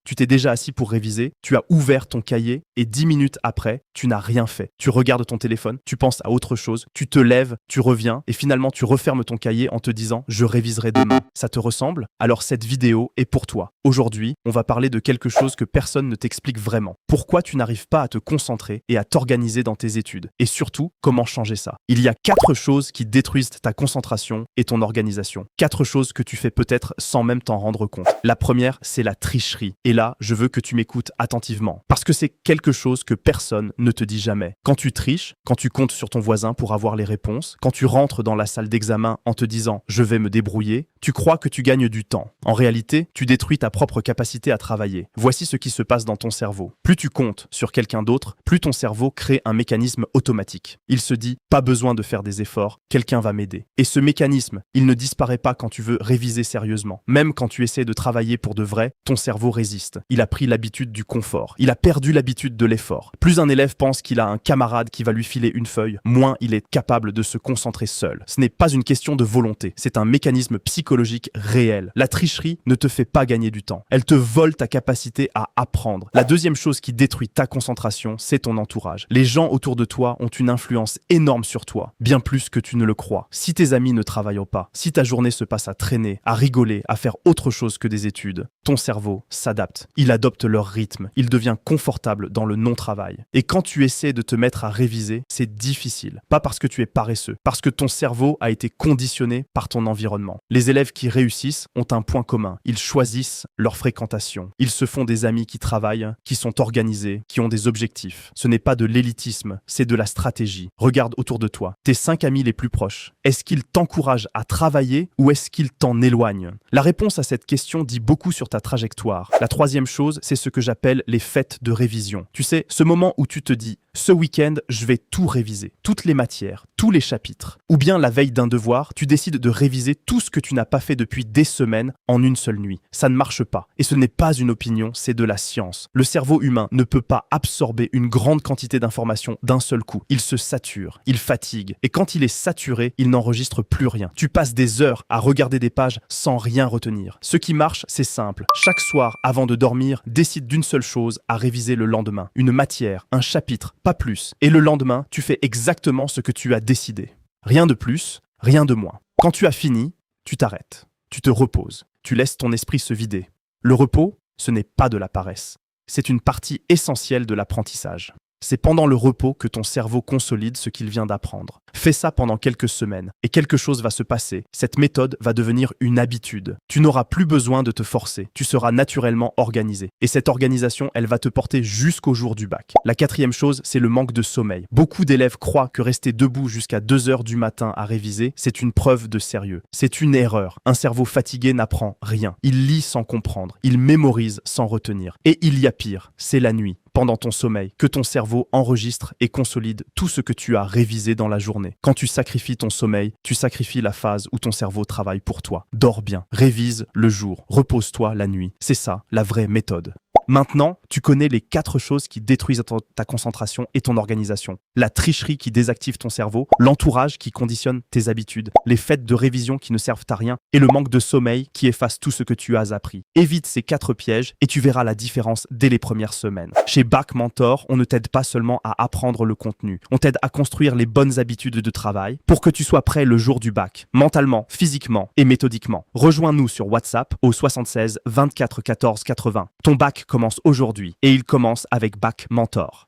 Tu t'es déjà assis pour réviser, tu as ouvert ton cahier et 10 minutes après, tu n'as rien fait. Tu regardes ton téléphone, tu penses à autre chose, tu te lèves, tu reviens et finalement tu refermes ton cahier en te disant « je réviserai demain ». Ça te ressemble? Alors cette vidéo est pour toi. Aujourd'hui, on va parler de quelque chose que personne ne t'explique vraiment. Pourquoi tu n'arrives pas à te concentrer et à t'organiser dans tes études? Et surtout, comment changer ça? Il y a 4 choses qui détruisent ta concentration et ton organisation. 4 choses que tu fais peut-être sans même t'en rendre compte. La première, c'est la tricherie. Et là, je veux que tu m'écoutes attentivement. Parce que c'est quelque chose que personne ne te dit jamais. Quand tu triches, quand tu comptes sur ton voisin pour avoir les réponses, quand tu rentres dans la salle d'examen en te disant « je vais me débrouiller », tu crois que tu gagnes du temps. En réalité, tu détruis ta propre capacité à travailler. Voici ce qui se passe dans ton cerveau. Plus tu comptes sur quelqu'un d'autre, plus ton cerveau crée un mécanisme automatique. Il se dit « pas besoin de faire des efforts, quelqu'un va m'aider ». Et ce mécanisme, il ne disparaît pas quand tu veux réviser sérieusement. Même quand tu essaies de travailler pour de vrai, ton cerveau résiste. Il a pris l'habitude du confort. Il a perdu l'habitude de l'effort. Plus un élève pense qu'il a un camarade qui va lui filer une feuille, moins il est capable de se concentrer seul. Ce n'est pas une question de volonté, c'est un mécanisme psychologique réel. La tricherie ne te fait pas gagner du temps. Elle te vole ta capacité à apprendre. La deuxième chose qui détruit ta concentration, c'est ton entourage. Les gens autour de toi ont une influence énorme sur toi, bien plus que tu ne le crois. Si tes amis ne travaillent pas, si ta journée se passe à traîner, à rigoler, à faire autre chose que des études, ton cerveau s'adapte. Il adopte leur rythme. Il devient confortable dans le non-travail. Et quand tu essaies de te mettre à réviser, c'est difficile. Pas parce que tu es paresseux, parce que ton cerveau a été conditionné par ton environnement. Les élèves qui réussissent ont un point commun. Ils choisissent leur fréquentation. Ils se font des amis qui travaillent, qui sont organisés, qui ont des objectifs. Ce n'est pas de l'élitisme, c'est de la stratégie. Regarde autour de toi. Tes 5 amis les plus proches, est-ce qu'ils t'encouragent à travailler ou est-ce qu'ils t'en éloignent? La réponse à cette question dit beaucoup sur ta trajectoire. La troisième chose, c'est ce que j'appelle les fêtes de révision. Tu sais, ce moment où tu te dis « ce week-end, je vais tout réviser, toutes les matières, tous les chapitres ». Ou bien la veille d'un devoir, tu décides de réviser tout ce que tu n'as pas fait depuis des semaines en une seule nuit. Ça ne marche pas. Et ce n'est pas une opinion, c'est de la science. Le cerveau humain ne peut pas absorber une grande quantité d'informations d'un seul coup. Il se sature, il fatigue. Et quand il est saturé, il n'enregistre plus rien. Tu passes des heures à regarder des pages sans rien retenir. Ce qui marche, c'est simple. Chaque soir, avant de dormir, décide d'une seule chose à réviser le lendemain. Une matière, un chapitre, pas plus. Et le lendemain, tu fais exactement ce que tu as décidé. Rien de plus, rien de moins. Quand tu as fini, tu t'arrêtes. Tu te reposes. Tu laisses ton esprit se vider. Le repos, ce n'est pas de la paresse. C'est une partie essentielle de l'apprentissage. C'est pendant le repos que ton cerveau consolide ce qu'il vient d'apprendre. Fais ça pendant quelques semaines et quelque chose va se passer. Cette méthode va devenir une habitude. Tu n'auras plus besoin de te forcer. Tu seras naturellement organisé. Et cette organisation, elle va te porter jusqu'au jour du bac. La quatrième chose, c'est le manque de sommeil. Beaucoup d'élèves croient que rester debout jusqu'à 2 heures du matin à réviser, c'est une preuve de sérieux. C'est une erreur. Un cerveau fatigué n'apprend rien. Il lit sans comprendre. Il mémorise sans retenir. Et il y a pire, c'est la nuit. Pendant ton sommeil, que ton cerveau enregistre et consolide tout ce que tu as révisé dans la journée. Quand tu sacrifies ton sommeil, tu sacrifies la phase où ton cerveau travaille pour toi. Dors bien, révise le jour, repose-toi la nuit. C'est ça, la vraie méthode. Maintenant, tu connais les 4 choses qui détruisent ta concentration et ton organisation. La tricherie qui désactive ton cerveau, l'entourage qui conditionne tes habitudes, les fêtes de révision qui ne servent à rien et le manque de sommeil qui efface tout ce que tu as appris. Évite ces 4 pièges et tu verras la différence dès les premières semaines. Chez Bac Mentor, on ne t'aide pas seulement à apprendre le contenu, on t'aide à construire les bonnes habitudes de travail pour que tu sois prêt le jour du bac, mentalement, physiquement et méthodiquement. Rejoins-nous sur WhatsApp au 76 24 14 80. Ton bac commence aujourd'hui et il commence avec Bac Mentor.